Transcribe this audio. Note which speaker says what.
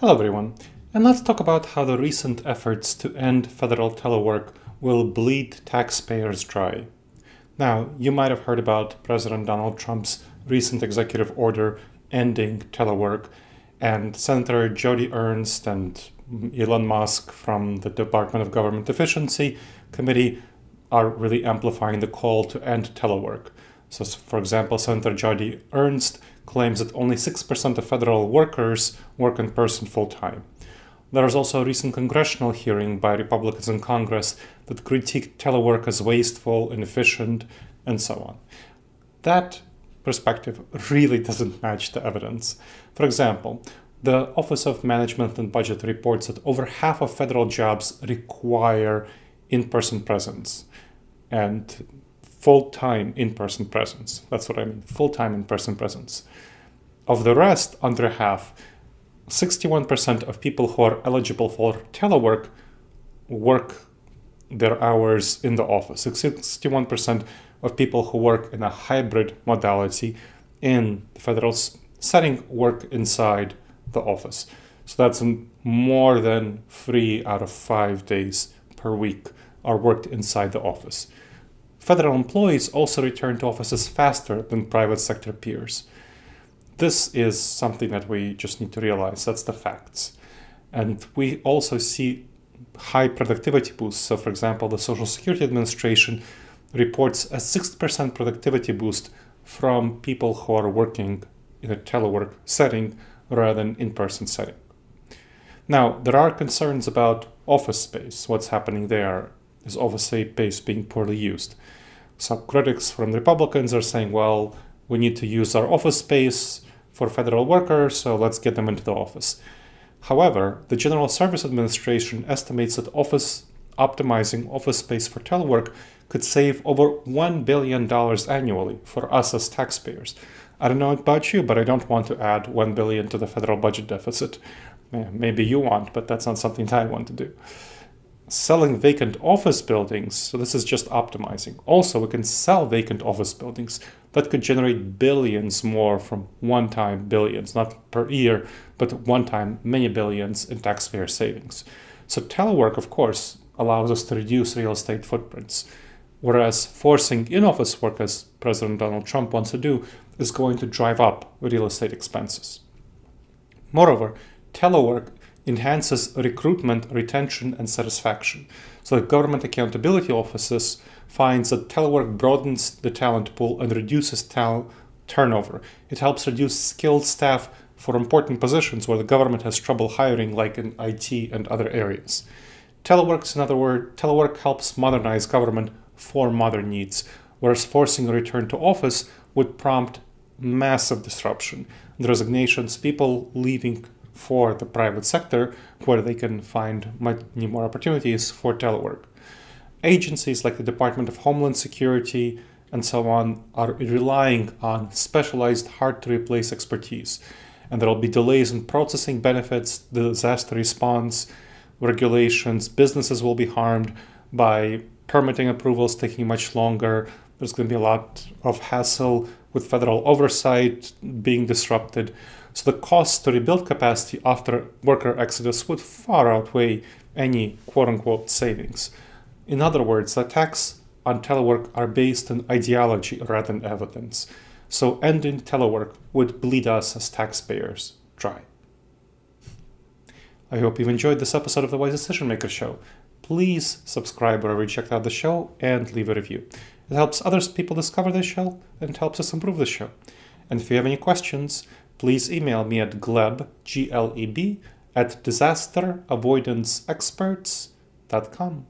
Speaker 1: Hello everyone, and let's talk about how the recent efforts to end federal telework will bleed taxpayers dry. Now, you might have heard about President Donald Trump's recent executive order ending telework, and Senator Jody Ernst and Elon Musk from the Department of Government Efficiency Committee are really amplifying the call to end telework. So, for example, Senator Jody Ernst claims that only 6% of federal workers work in person full-time. There was also a recent congressional hearing by Republicans in Congress that critiqued telework as wasteful, inefficient, and so on. That perspective really doesn't match the evidence. For example, the Office of Management and Budget reports that over half of federal jobs require in-person presence and full-time in-person presence. That's what I mean, full-time in-person presence. Of the rest, under half, 61% of people who are eligible for telework work their hours in the office. 61% of people who work in a hybrid modality in the federal setting work inside the office. So that's more than 3 out of 5 days per week are worked inside the office. Federal employees also return to offices faster than private sector peers. This is something that we just need to realize. That's the facts. And we also see high productivity boosts. So, for example, the Social Security Administration reports a 6% productivity boost from people who are working in a telework setting rather than in-person setting. Now, there are concerns about office space. What's happening there is office space being poorly used. Some critics from Republicans are saying, well, we need to use our office space for federal workers, so let's get them into the office. However, the General Service Administration estimates that optimizing office space for telework could save over $1 billion annually for us as taxpayers. I don't know about you, but I don't want to add $1 billion to the federal budget deficit. Maybe you want, but that's not something that I want to do. Selling vacant office buildings, so this is just optimizing. Also, we can sell vacant office buildings that could generate billions more from one-time billions, not per year, but one-time many billions in taxpayer savings. So telework, of course, allows us to reduce real estate footprints, whereas forcing in-office work, as President Donald Trump wants to do, is going to drive up real estate expenses. Moreover, telework enhances recruitment, retention, and satisfaction. So the government accountability offices finds that telework broadens the talent pool and reduces talent turnover. It helps reduce skilled staff for important positions where the government has trouble hiring, like in IT and other areas. Telework helps modernize government for modern needs, whereas forcing a return to office would prompt massive disruption and resignations, people leaving for the private sector where they can find many more opportunities for telework. Agencies like the Department of Homeland Security and so on are relying on specialized, hard-to-replace expertise. And there will be delays in processing benefits, disaster response, regulations. Businesses will be harmed by permitting approvals taking much longer. There's going to be a lot of hassle with federal oversight being disrupted. So the cost to rebuild capacity after worker exodus would far outweigh any quote-unquote savings. In other words, the attacks on telework are based on ideology rather than evidence. So ending telework would bleed us as taxpayers dry. I hope you've enjoyed this episode of the Wise Decision Maker Show. Please subscribe wherever you checked out the show and leave a review. It helps other people discover the show and helps us improve the show. And if you have any questions, please email me at gleb, Gleb, at disasteravoidanceexperts.com.